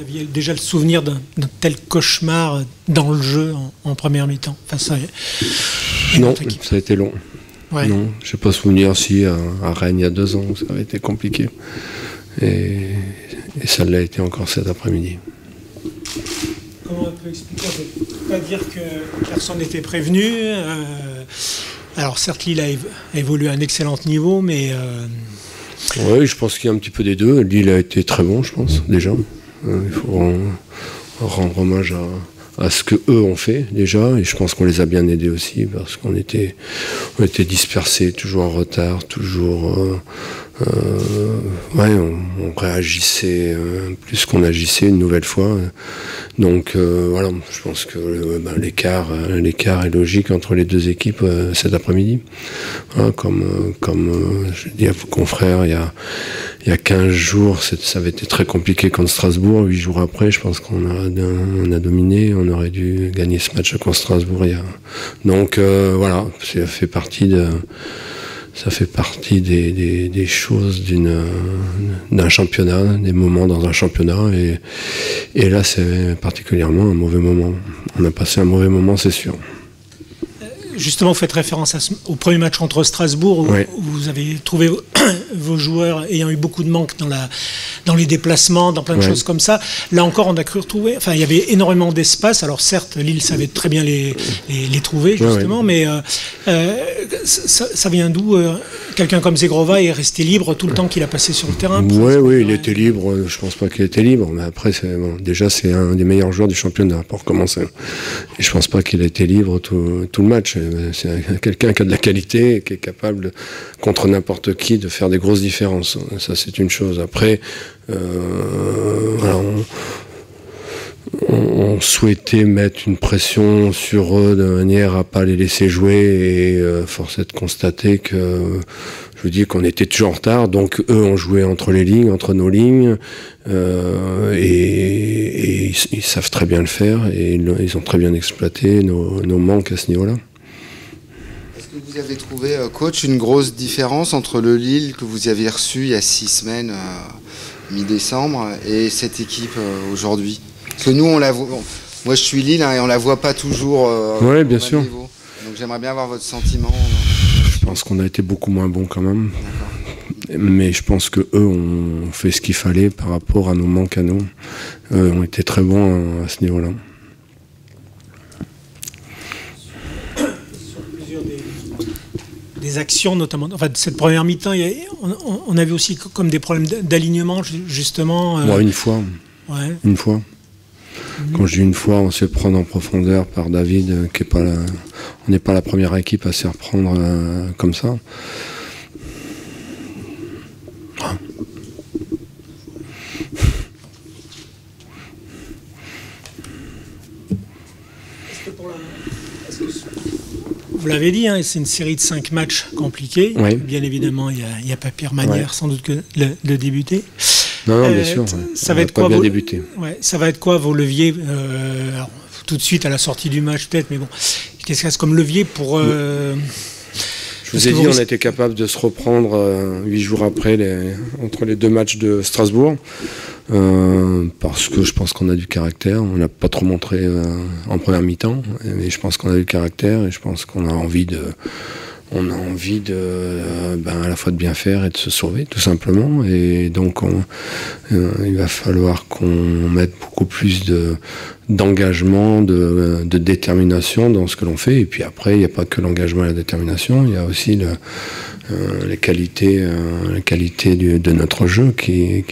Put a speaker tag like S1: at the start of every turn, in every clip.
S1: aviez déjà le souvenir d'un tel cauchemar dans le jeu en première mi-temps face à une autre équipe?
S2: Ça a été long. Ouais. Non, je n'ai pas souvenir si à Rennes il y a 2 ans, ça avait été compliqué. Et ça l'a été encore cet après-midi.
S1: Comment on peut expliquer? On ne peut pas dire que personne n'était prévenu. Alors certes, Lille a évolué à un excellent niveau, mais...
S2: Oui, je pense qu'il y a un petit peu des deux. Lille a été très bon, je pense, déjà. Il faut rendre hommage à ce qu'eux ont fait, déjà. Et je pense qu'on les a bien aidés aussi, parce qu'on était dispersés, toujours en retard, toujours... on réagissait plus qu'on agissait une nouvelle fois. Donc voilà, je pense que l'écart est logique entre les deux équipes cet après-midi. Hein, comme je dis à vos confrères, il y a 15 jours, ça avait été très compliqué contre Strasbourg. 8 jours après, je pense qu'on a dominé. On aurait dû gagner ce match contre Strasbourg. Donc voilà, ça fait partie des choses d'un championnat, des moments dans un championnat, et là c'est particulièrement un mauvais moment. On a passé un mauvais moment, c'est sûr.
S1: Justement, vous faites référence au premier match contre Strasbourg, où vous avez trouvé vos joueurs ayant eu beaucoup de manques dans les déplacements, dans plein de choses comme ça. Là encore, on a cru retrouver... Enfin, il y avait énormément d'espace. Alors certes, Lille savait très bien les trouver, justement, mais ça vient d'où quelqu'un comme Zegrova est resté libre tout le temps qu'il a passé sur le terrain?
S2: Oui, il était libre. Je pense pas qu'il était libre, mais après, déjà, c'est un des meilleurs joueurs du championnat, pour commencer. Et je pense pas qu'il a été libre tout le match. C'est quelqu'un qui a de la qualité et qui est capable, contre n'importe qui, de faire des grosses différences. Ça, c'est une chose. Après, on souhaitait mettre une pression sur eux de manière à ne pas les laisser jouer, et force est de constater que, je vous dis qu'on était toujours en retard, donc eux ont joué entre les lignes, entre nos lignes, et ils savent très bien le faire, et ils ont très bien exploité nos manques à ce niveau-là.
S3: Vous avez trouvé, coach, une grosse différence entre le Lille que vous aviez reçu il y a 6 semaines, mi-décembre, et cette équipe aujourd'hui? Parce que nous, on la voit. Bon, moi, je suis Lille, et on la voit pas toujours.
S2: Oui, bien sûr.
S3: Niveau. Donc, j'aimerais bien avoir votre sentiment.
S2: Je pense qu'on a été beaucoup moins bons quand même. Mais je pense que eux ont fait ce qu'il fallait par rapport à nos manques à nous. Eux ont été très bons à ce niveau-là.
S1: Des actions notamment, enfin de cette première mi-temps, on avait aussi comme des problèmes d'alignement justement.
S2: Une fois. Ouais. Une fois. Quand je dis une fois, on se fait prendre en profondeur par David, qui est pas on n'est pas la première équipe à se reprendre comme ça.
S1: Vous l'avez dit, hein, c'est une série de 5 matchs compliqués.
S2: Oui.
S1: Bien évidemment, il n'y a pas pire manière sans doute que de débuter.
S2: Non, bien sûr.
S1: Ça va être quoi, ça va être quoi vos leviers alors, tout de suite à la sortie du match peut-être, mais bon, qu'est-ce qu'il reste comme levier pour...
S2: Je vous ai dit, on était capable de se reprendre 8 jours après, entre les 2 matchs de Strasbourg, parce que je pense qu'on a du caractère. On n'a pas trop montré en première mi-temps, mais je pense qu'on a du caractère, et je pense qu'on a envie de... à la fois de bien faire et de se sauver, tout simplement. Et donc, il va falloir qu'on mette beaucoup plus d'engagement, de détermination dans ce que l'on fait. Et puis après, il n'y a pas que l'engagement et la détermination, il y a aussi les qualités de notre jeu qui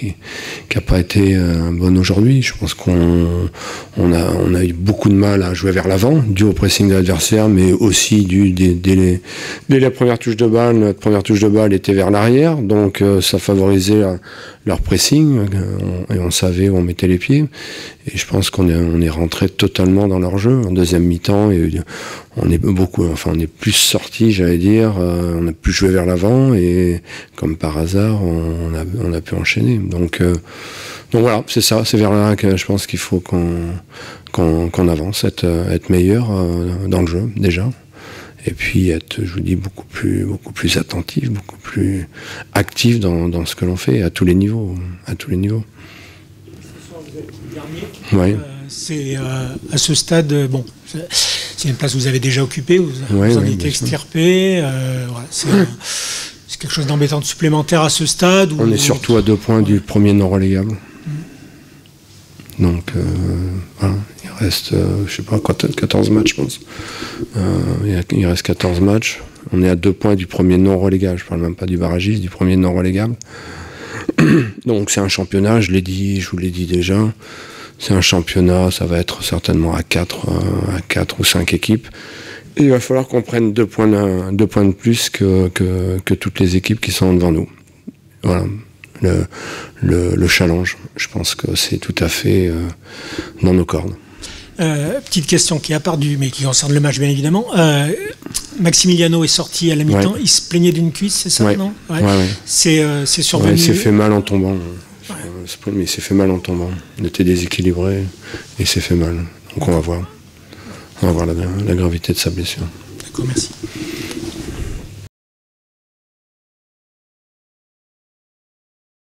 S2: n'a pas été bonne aujourd'hui. Je pense qu'on a eu beaucoup de mal à jouer vers l'avant, dû au pressing de l'adversaire, mais aussi dès la première touche de balle. Notre première touche de balle était vers l'arrière, donc ça favorisait leur pressing, et on savait où on mettait les pieds. Et je pense qu'on est rentré totalement dans leur jeu en deuxième mi-temps, et on est plus sorti, j'allais dire, on a pu jouer vers l'avant, et comme par hasard, on a pu enchaîner. Donc voilà, c'est ça, c'est vers là que je pense qu'il faut qu'on avance, être meilleur dans le jeu déjà. Et puis être, je vous dis, beaucoup plus attentif, beaucoup plus actif dans ce que l'on fait à tous les niveaux.
S1: Vous dernier. C'est à ce stade, bon, c'est une place que vous avez déjà occupée, vous en êtes extirpé. Voilà, c'est quelque chose d'embêtant de supplémentaire à ce stade.
S2: On est surtout à 2 points du premier non relégable. Donc, voilà, il reste, je sais pas, 14 matchs, je pense. Il reste 14 matchs. On est à 2 points du premier non relégable. Je parle même pas du barragiste, du premier non relégable. Donc, c'est un championnat, je vous l'ai dit déjà. C'est un championnat, ça va être certainement à 4 ou 5 équipes. Et il va falloir qu'on prenne 2 points de plus que toutes les équipes qui sont devant nous. Voilà. Le challenge, je pense que c'est tout à fait dans nos cordes.
S1: Petite question qui est à part mais qui concerne le match bien évidemment. Maximiliano est sorti à la mi-temps, il se plaignait d'une cuisse, c'est ça, non? Ouais. C'est survenu.
S2: Il s'est fait mal en tombant. Mais il s'est fait mal en tombant. Il était déséquilibré et il s'est fait mal. Donc on va voir. On va voir la gravité de sa blessure.
S1: D'accord, merci.